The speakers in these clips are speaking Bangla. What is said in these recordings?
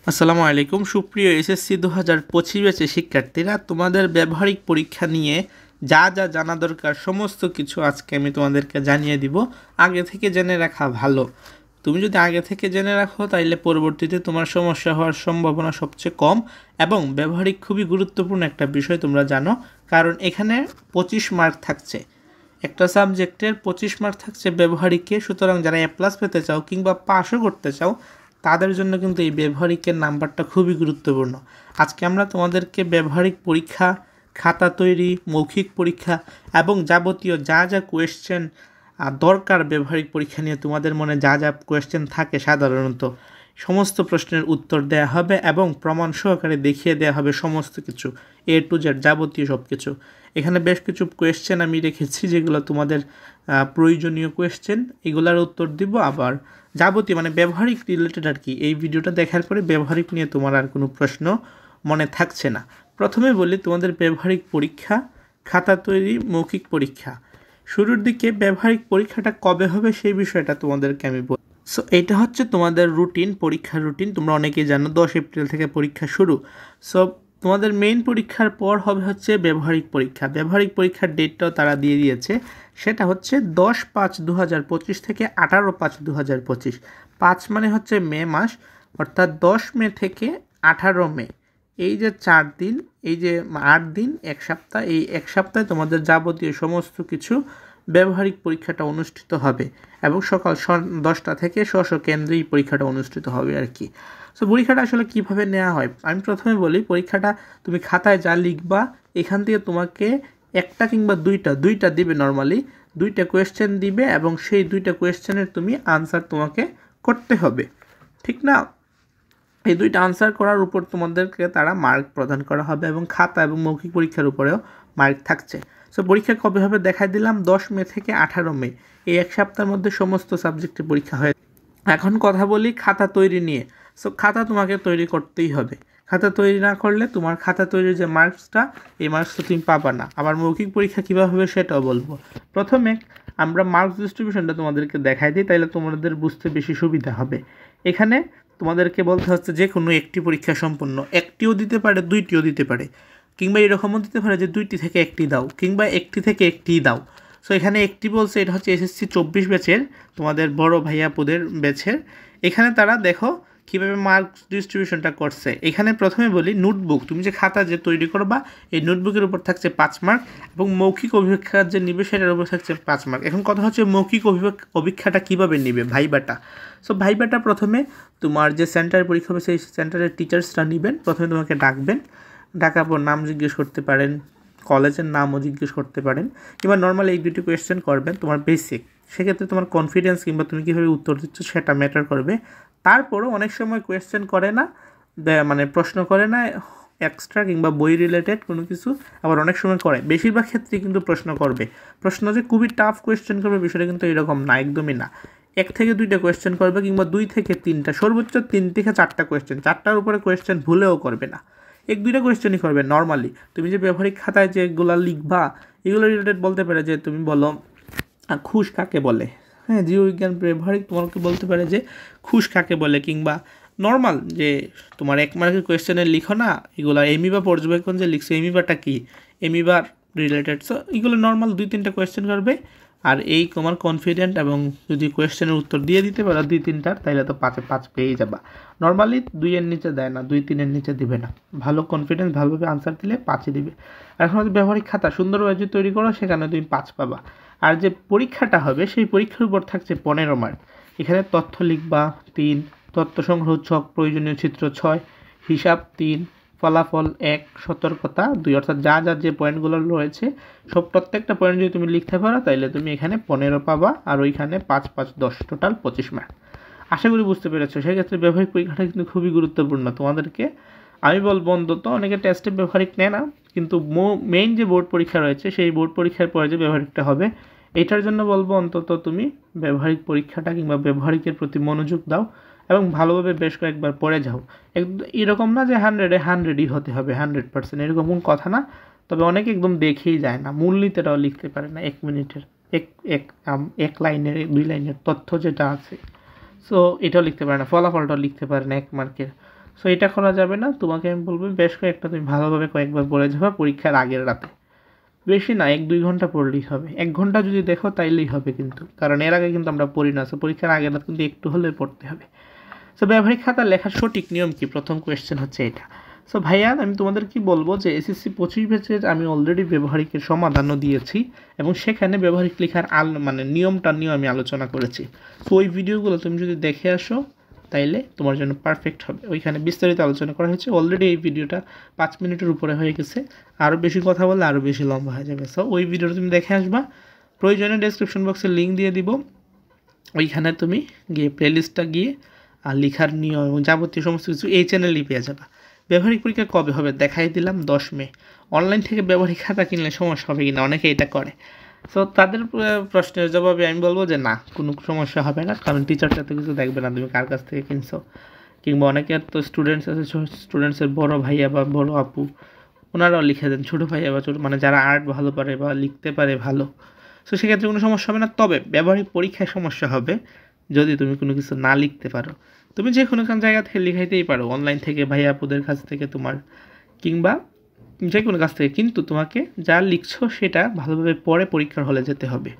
আসসালামু আলাইকুম সুপ্রিয় এসএসসি 2025 ব্যাচের শিক্ষার্থীরা, তোমাদের ব্যবহারিক পরীক্ষা নিয়ে যা যা জানা দরকার সমস্ত কিছু আজকে আমি তোমাদেরকে জানিয়ে দিব। আগে থেকে জেনে রাখা ভালো। তুমি যদি আগে থেকে জেনে রাখো তাইলে পরবর্তীতে তোমার সমস্যা হওয়ার সম্ভাবনা সবচেয়ে কম। এবং ব্যবহারিক খুবই গুরুত্বপূর্ণ একটা বিষয় তোমরা জানো, কারণ এখানে 25 মার্ক থাকছে। একটা সাবজেক্টের 25 মার্ক থাকছে ব্যবহারিকে। সুতরাং যারা এ প্লাস পেতে চাও কিংবা পাসও করতে চাও তাদের জন্য কিন্তু এই ব্যবহারিকের নাম্বারটা খুবই গুরুত্বপূর্ণ। আজকে আমরা তোমাদেরকে ব্যবহারিক পরীক্ষা, খাতা তৈরি, মৌখিক পরীক্ষা এবং যাবতীয় যা যা কোয়েশ্চেন দরকার ব্যবহারিক পরীক্ষা নিয়ে, তোমাদের মনে যা যা কোয়েশ্চেন থাকে সাধারণত সমস্ত প্রশ্নের উত্তর দেয়া হবে এবং প্রমাণ সহকারে দেখিয়ে দেওয়া হবে সমস্ত কিছু, A to Z যাবতীয় সব কিছু। এখানে বেশ কিছু কোয়েশ্চেন আমি রেখেছি যেগুলো তোমাদের প্রয়োজনীয় কোয়েশ্চেন, এগুলার উত্তর দিব। আবার যাবতীয় মানে ব্যবহারিক রিলেটেড আর কি। এই ভিডিওটা দেখার পরে ব্যবহারিক নিয়ে তোমার আর কোনো প্রশ্ন মনে থাকছে না। প্রথমে বলি তোমাদের ব্যবহারিক পরীক্ষা, খাতা তৈরি, মৌখিক পরীক্ষা। শুরুর দিকে ব্যবহারিক পরীক্ষাটা কবে হবে সেই বিষয়টা তোমাদেরকে আমি বলি। সো এটা হচ্ছে তোমাদের রুটিন, পরীক্ষার রুটিন। তোমরা অনেকেই জানো 10 এপ্রিল থেকে পরীক্ষা শুরু। সো তোমাদের মেইন পরীক্ষার পর হবে হচ্ছে ব্যবহারিক পরীক্ষা। ব্যবহারিক পরীক্ষার ডেটটাও তারা দিয়ে দিয়েছে, সেটা হচ্ছে 10/5/2025 থেকে 18/5/2025। 5 মানে হচ্ছে মে মাস, অর্থাৎ 10 মে থেকে 18 মে। এই যে 4 দিন, এই যে 8 দিন, এক সপ্তাহ, এই এক সপ্তাহে তোমাদের যাবতীয় সমস্ত কিছু ব্যবহারিক পরীক্ষাটা অনুষ্ঠিত হবে এবং সকাল 10টা থেকে স্ব কেন্দ্রেই পরীক্ষাটা অনুষ্ঠিত হবে আর কি। সো পরীক্ষাটা আসলে কীভাবে নেওয়া হয় আমি প্রথমে বলি। পরীক্ষাটা তুমি খাতায় যা লিখবা এখান থেকে তোমাকে একটা কিংবা দুইটা দিবে, নর্মালি 2টা কোয়েশ্চেন দিবে এবং সেই 2টা কোয়েশ্চেনের তুমি আনসার তোমাকে করতে হবে, ঠিক না? এই 2টা আনসার করার উপর তোমাদেরকে তারা মার্ক প্রদান করা হবে এবং খাতা এবং মৌখিক পরীক্ষার উপরেও মার্ক থাকছে। সো পরীক্ষা কবে হবে দেখাই দিলাম, 10 মে থেকে 18 মে। এই এক সপ্তাহের মধ্যে সমস্ত সাবজেক্টে পরীক্ষা হয়। এখন কথা বলি খাতা তৈরি নিয়ে। সো খাতা তোমাকে তৈরি করতেই হবে। খাতা তৈরি না করলে তোমার খাতা তৈরির যে মার্কসটা, এই মার্কসটা তুমি পাবা না। আবার মৌখিক পরীক্ষা কীভাবে হবে সেটাও বলবো। প্রথমে আমরা মার্কস ডিস্ট্রিবিউশনটা তোমাদেরকে দেখাই দিই, তাইলে তোমাদের বুঝতে বেশি সুবিধা হবে। এখানে তোমাদেরকে বলতে হচ্ছে যে কোনো একটি পরীক্ষা সম্পূর্ণ, একটিও দিতে পারে, 2টিও দিতে পারে, কিংবা এরকমও দিতে পারে যে 2টি থেকে 1টি দাও, কিংবা 1টি থেকে 1টিই দাও। সো এখানে একটি বলছে, এটা হচ্ছে এসএসসি 24 ব্যাচের, তোমাদের বড় ভাইয়াপুদের ব্যাচের। এখানে তারা দেখো কীভাবে মার্কস ডিস্ট্রিবিউশনটা করছে। এখানে প্রথমে বলি নোটবুক, তুমি যে খাতা যে তৈরি করবা এই নোটবুকের উপর থাকছে 5 মার্ক এবং মৌখিক অভিক্ষা যে নিবে সেটার উপর থাকছে 5 মার্ক। এখন কথা হচ্ছে মৌখিক অভিক্ষাটা কীভাবে নিবে, ভাইবাটা। সো ভাইবাটা প্রথমে তোমার যে সেন্টারে পরীক্ষা হবে সেই সেন্টারের টিচার্সরা নেবেন। প্রথমে তোমাকে ডাকবেন, ডাকার পর নাম জিজ্ঞেস করতে পারেন, কলেজের নামও জিজ্ঞেস করতে পারেন, কিংবা নর্মাল এই 2টি কোয়েশ্চেন করবেন তোমার বেসিক। সেক্ষেত্রে তোমার কনফিডেন্স কিংবা তুমি কীভাবে উত্তর দিচ্ছ সেটা ম্যাটার করবে। তারপরও অনেক সময় কোয়েশ্চেন করে না, মানে প্রশ্ন করে না এক্সট্রা কিংবা বই রিলেটেড কোনো কিছু, আবার অনেক সময় করে। বেশিরভাগ ক্ষেত্রেই কিন্তু প্রশ্ন করবে। প্রশ্ন যে খুবই টাফ কোয়েশ্চেন করবে বিষয়টা কিন্তু এরকম না, একদমই না। 1 থেকে 2টা কোয়েশ্চেন করবে কিংবা 2 থেকে 3টা, সর্বোচ্চ 3 থেকে 4টা কোয়েশ্চেন। 4টার উপরে কোয়েশ্চেন ভুলেও করবে না, 1-2টা কোয়েশ্চেনই করবে নর্মালি। তুমি যে ব্যবহারিক খাতায় যেগুলো লিখবা এগুলো রিলেটেড বলতে পারে যে তুমি বলো খুশ কাকে বলে, হ্যাঁ, জীববিজ্ঞান ব্যবহারিক তোমাকে বলতে পারে যে খুশ কাকে বলে, কিংবা নর্মাল যে তোমার 1 মার্কের কোয়েশ্চেনের লিখো না এগুলো এমিবা পর্যবেক্ষণ যে লিখছো, এমিবাটা কি, এমিবার রিলেটেড। সো এগুলো নর্মাল 2-3টা কোয়েশ্চেন করবে। আর এই তোমার কনফিডেন্ট এবং যদি কোয়েশ্চেনের উত্তর দিয়ে দিতে পারো 2-3টার, তাহলে তো 5-এ 5 পেয়েই যাবা। নর্মালি 2-এর নিচে দেয় না, 2-3-এর নিচে দিবে না। ভালো কনফিডেন্স, ভালোভাবে আনসার দিলে 5-ই দিবে। আর এখন যদি ব্যবহারিক খাতা সুন্দরভাবে যদি তৈরি করো সেখানে তুমি 5 পাবা। আর যে পরীক্ষাটা হবে সেই পরীক্ষার উপর থাকছে 15 মার্ক। এখানে তথ্য লিখবা 3, তথ্য সংগ্রহ 6, প্রয়োজনীয় চিত্র 6, হিসাব 3, ফলাফল 1, সতর্কতা 2। অর্থাৎ যা যা যে পয়েন্টগুলো রয়েছে সব প্রত্যেকটা পয়েন্ট যদি তুমি লিখতে পারো তাহলে তুমি এখানে 15 পাবা, আর ওইখানে 5-5-10, টোটাল 25 মার্ক। আশা করি বুঝতে পেরেছো। সেক্ষেত্রে ব্যবহারিক পরীক্ষাটা কিন্তু খুবই গুরুত্বপূর্ণ। তোমাদেরকে আমি বলবো অন্তত, অনেকে টেস্টে ব্যবহারিক নেয় না, কিন্তু মেইন যে বোর্ড পরীক্ষা রয়েছে সেই বোর্ড পরীক্ষার পরে যে ব্যবহারিকটা হবে এটার জন্য বলবো অন্তত তুমি ব্যবহারিক পরীক্ষাটা কিংবা ব্যবহারিকের প্রতি মনোযোগ দাও এবং ভালোভাবে বেশ কয়েকবার পড়ে যাও। এরকম না যে 100-এ 100ই হতে হবে, 100%, এরকম কোন কথা না। তবে অনেকে একদম দেখেই যায় না, মূলনীতিটাও লিখতে পারে না, 1 মিনিটের এক লাইনের 2 লাইনের তথ্য যেটা আছে, সো এটাও লিখতে পারে না, ফলাফলটাও লিখতে পারে না 1 মার্কের। সো এটা করা যাবে না। তোমাকে আমি বলবো বেশ কয়েকটা তুমি ভালোভাবে কয়েকবার পড়ে যাবা পরীক্ষার আগের রাতে, বেশি না 1-2 ঘন্টা পড়লেই হবে। 1 ঘন্টা যদি দেখো তাইলেই হবে কিন্তু, কারণ এর আগে কিন্তু আমরা পড়ি না। সো পরীক্ষার আগের রাত কিন্তু একটু হলে পড়তে হবে। সো ব্যবহারিক খাতা লেখার সঠিক নিয়ম কি, প্রথম কোয়েশ্চেন হচ্ছে এটা। সো ভাইয়া আমি তোমাদের কি বলবো যে এসএসসি 25 ব্যাচের আমি অলরেডি ব্যবহারিকের সমাধানও দিয়েছি এবং সেখানে ব্যবহারিক লেখার মানে নিয়মটা নিয়েও আমি আলোচনা করেছি। সো ওই ভিডিওগুলো তুমি যদি দেখে আসো তাইলে তোমার জন্য পারফেক্ট হবে। ওইখানে বিস্তারিত আলোচনা করা হয়েছে। অলরেডি এই ভিডিওটা 5 মিনিটের উপরে হয়ে গেছে, আরও বেশি কথা বললে আরও বেশি লম্বা হয়ে যাবে। সো ওই ভিডিওটা তুমি দেখে আসবা, প্রয়োজনে ডেসক্রিপশন বক্সে লিঙ্ক দিয়ে দিব, ওইখানে তুমি গিয়ে প্লেলিস্টটা গিয়ে আর লেখার নিয়ম এবং যাবতীয় সমস্ত কিছু এই চ্যানেলেই পেয়ে যাবা। ব্যবহারিক পরীক্ষা কবে হবে দেখাই দিলাম, 10 মে। অনলাইন থেকে ব্যবহারিক খাতা কিনলে সমস্যা হবে কিনা, অনেকে এটা করে। সো তাদের প্রশ্নের জবাবে আমি বলবো যে না, কোনো সমস্যা হবে না, কারণ টিচারটা তো কিছু দেখবে না তুমি কার কাছ থেকে কিনছো। কিংবা অনেকের তো স্টুডেন্টস আছে, স্টুডেন্টসের বড় ভাইয়া বা বড় আপু, ওনারাও লিখে দেন, ছোটো ভাইয়া বা ছোটো মানে যারা আর্ট ভালো পারে বা লিখতে পারে ভালো। সো সেক্ষেত্রে কোনো সমস্যা হবে না। তবে ব্যবহারিক পরীক্ষায় সমস্যা হবে যদি তুমি কোনো কিছু না লিখতে পারো। তুমি যে কোনো জায়গা থেকে লিখাইতেই পারো, অনলাইন থেকে, ভাইয়া আপুদের কাছ থেকে তোমার, কিংবা যে কোনো কাছ থেকে, কিন্তু তোমাকে যা লিখছো সেটা ভালোভাবে পড়ে পরীক্ষার হলে যেতে হবে।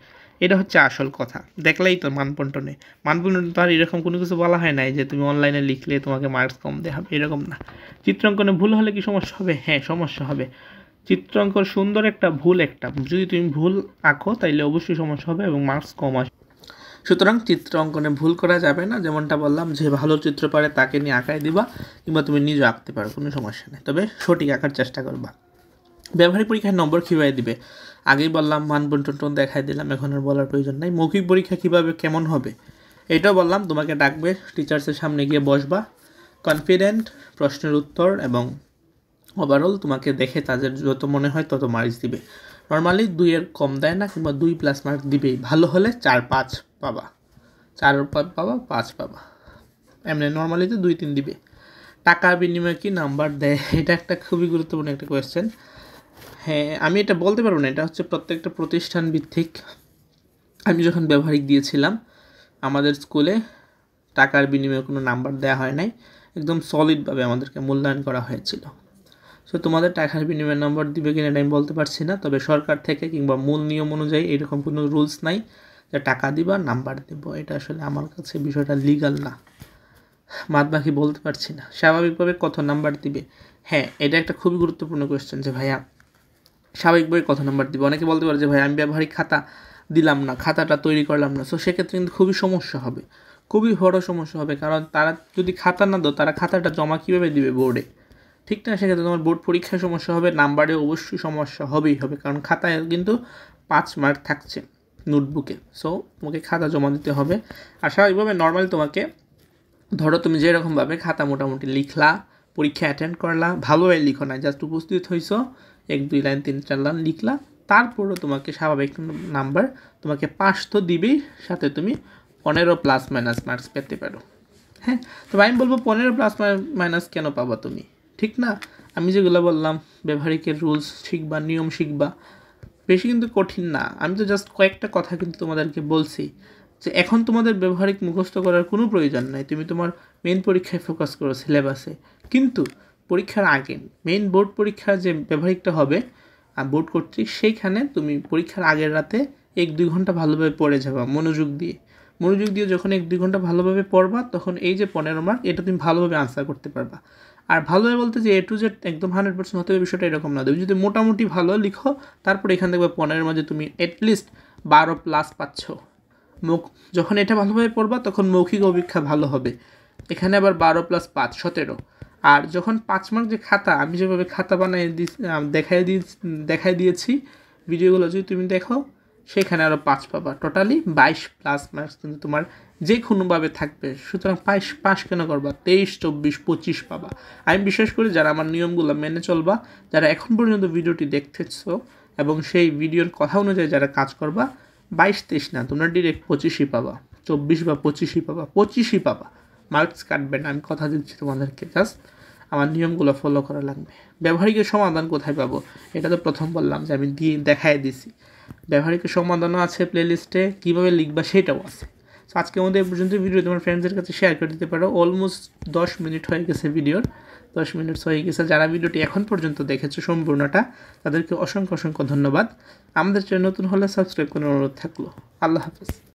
এটা হচ্ছে আসল কথা। দেখলেই তো মানবন্টনে তো আর এরকম কোনো কিছু বলা হয় নাই যে তুমি অনলাইনে লিখলে তোমাকে মার্কস কম দেওয়া হবে, এরকম না। চিত্রাঙ্কনে ভুল হলে কি সমস্যা হবে? হ্যাঁ, সমস্যা হবে। চিত্রাঙ্কন সুন্দর একটা, ভুল একটা, যদি তুমি ভুল আঁকো তাইলে অবশ্যই সমস্যা হবে এবং মার্কস কম আসবে। সুতরাং চিত্র অঙ্কনে ভুল করা যাবে না। যেমনটা বললাম, যে ভালো চিত্র পারে তাকে নিয়ে আঁকায় দিবা, কিংবা তুমি নিজে আঁকতে পারো, কোনো সমস্যা নেই, তবে সঠিক আঁকার চেষ্টা করবা। ব্যবহারিক পরীক্ষায় নম্বর কীভাবে দিবে আগেই বললাম, মানবন্টন দেখাই দিলাম, এখন আর বলার প্রয়োজন নাই। মৌখিক পরীক্ষা কীভাবে কেমন হবে এটাও বললাম। তোমাকে ডাকবে, টিচার্সের সামনে গিয়ে বসবা, কনফিডেন্ট, প্রশ্নের উত্তর এবং ওভারঅল তোমাকে দেখে তাদের যত মনে হয় তত মার্কস দিবে। নর্মালি 2-এর কম দেয় না, কিংবা 2+ মার্ক দিবেই। ভালো হলে 4-5 পাবা, 4 পাবা, 5 পাবা, এমনি নর্মালিতে 2-3 দিবে। টাকার বিনিময়ে কি নাম্বার দেয়? এটা একটা খুবই গুরুত্বপূর্ণ একটা কোয়েশ্চেন। হ্যাঁ, আমি এটা বলতে পারবো না, এটা হচ্ছে প্রত্যেকটা প্রতিষ্ঠান ভিত্তিক। আমি যখন ব্যবহারিক দিয়েছিলাম আমাদের স্কুলে টাকার বিনিময়ে কোনো নাম্বার দেওয়া হয় নাই, একদম সলিডভাবে আমাদেরকে মূল্যায়ন করা হয়েছিল। সো তোমাদের টাকার বিনিময়ে নম্বর দিবে কিনা এটা আমি বলতে পারছি না, তবে সরকার থেকে কিংবা মূল নিয়ম অনুযায়ী এরকম কোনো রুলস নাই যে টাকা দিবা নাম্বার দেব। এটা আসলে আমার কাছে বিষয়টা লিগাল না, বাদ বাকি বলতে পারছি না। স্বাভাবিকভাবে কত নাম্বার দিবে? হ্যাঁ, এটা একটা খুবই গুরুত্বপূর্ণ কোয়েশ্চেন যে ভাইয়া স্বাভাবিকভাবে কত নাম্বার দিবে। অনেকে বলতে পারে যে ভাই আমি ব্যবহারিক খাতা দিলাম না, খাতাটা তৈরি করলাম না। সো সেক্ষেত্রে কিন্তু খুবই সমস্যা হবে, খুবই বড় সমস্যা হবে, কারণ তারা যদি খাতা না দাও, তারা খাতাটা জমা কীভাবে দিবে বোর্ডে? ঠিক না? সেক্ষেত্রে তোমার বোর্ড পরীক্ষায় সমস্যা হবে, নাম্বারে অবশ্যই সমস্যা হবেই হবে, কারণ খাতায় কিন্তু 5 মার্ক থাকছে নোটবুকে। সো তোমাকে খাতা জমা দিতে হবে। আর স্বাভাবিকভাবে নর্মালি তোমাকে, ধরো তুমি যেরকমভাবে খাতা মোটামুটি লিখলা, পরীক্ষা অ্যাটেন্ড করলা, ভালোভাবে লিখো না, জাস্ট উপস্থিত হইছো, 1-2 লাইন 3-4 লাইন লিখলা, তারপরও তোমাকে স্বাভাবিক নাম্বার, তোমাকে 5 তো দিবেই, সাথে তুমি 15+ মার্কস পেতে পারো। হ্যাঁ, তবে আমি বলবো 15+ কেন পাবা তুমি? ঠিক না? আমি যেগুলো বললাম, ব্যবহারিকের রুলস শিখবা, নিয়ম শিখবা, বেশি কিন্তু কঠিন না। আমি তো জাস্ট কয়েকটা কথা কিন্তু তোমাদেরকে বলছি যে এখন তোমাদের ব্যবহারিক মুখস্থ করার কোনো প্রয়োজন নাই। তুমি তোমার মেইন পরীক্ষায় ফোকাস করো, সিলেবাসে। কিন্তু পরীক্ষার আগে মেইন বোর্ড পরীক্ষার যে ব্যবহারিকটা হবে বোর্ড কর্তৃক, সেইখানে তুমি পরীক্ষার আগের রাতে 1-2 ঘন্টা ভালোভাবে পড়ে যাবা, মনোযোগ দিয়ে যখন 1-2 ঘন্টা ভালোভাবে পড়বা, তখন এই যে 15 মার্ক, এটা তুমি ভালোভাবে আনসার করতে পারবা। আর ভালোভাবে বলতে যে A to Z একদম 100% হতে হবে বিষয়টা এরকম না। তুমি যদি মোটামুটি ভালো লিখো, তারপর এখান থেকে 15-এর মাঝে তুমি অ্যাটলিস্ট 12+ পাচ্ছ। যখন এটা ভালোভাবে পড়বা তখন মৌখিক অপেক্ষা ভালো হবে, এখানে আবার 12+5 17। আর যখন 5 মার্ক যে খাতা, আমি যেভাবে খাতা বানিয়ে দেখাই দিয়েছি ভিডিওগুলো যদি তুমি দেখো, সেখানে আরও 5 পাবা, টোটালি 22+ মার্কস কিন্তু তোমার যে কোনোভাবে থাকবে। সুতরাং পাস কেন করবা? 23, 24, 25 পাবা। আমি বিশ্বাস করি যারা আমার নিয়মগুলো মেনে চলবা, যারা এখন পর্যন্ত ভিডিওটি দেখতেছো এবং সেই ভিডিওর কথা অনুযায়ী যারা কাজ করবা, 22-23 না, তোমরা ডিরেক্ট 25ই পাবা, 24 বা 25ই পাবা, 25ই পাবা। মার্কস কাটবে না, আমি কথা দিচ্ছি তোমাদেরকে। জাস্ট আমার নিয়মগুলো ফলো করা লাগবে। ব্যবহারিকের সমাধান কোথায় পাবো? এটা তো প্রথম বললাম যে আমি দেখাই দিছি। ব্যবহারিকের সমাধানও আছে প্লেলিস্টে, কীভাবে লিখবা সেটাও আছে। সো আজকে আমাদের এই পর্যন্ত। ভিডিও তোমার ফ্রেন্ডসদের কাছে শেয়ার করে দিতে পারো। অলমোস্ট 10 মিনিট হয়ে গেছে ভিডিওর, 10 মিনিট হয়ে গেছে। যারা ভিডিওটি এখন পর্যন্ত দেখেছো সম্পূর্ণটা, তাদেরকে অসংখ্য অসংখ্য ধন্যবাদ। আমাদের চ্যানেল নতুন হলে সাবস্ক্রাইব করার অনুরোধ থাকলো। আল্লাহ হাফেজ।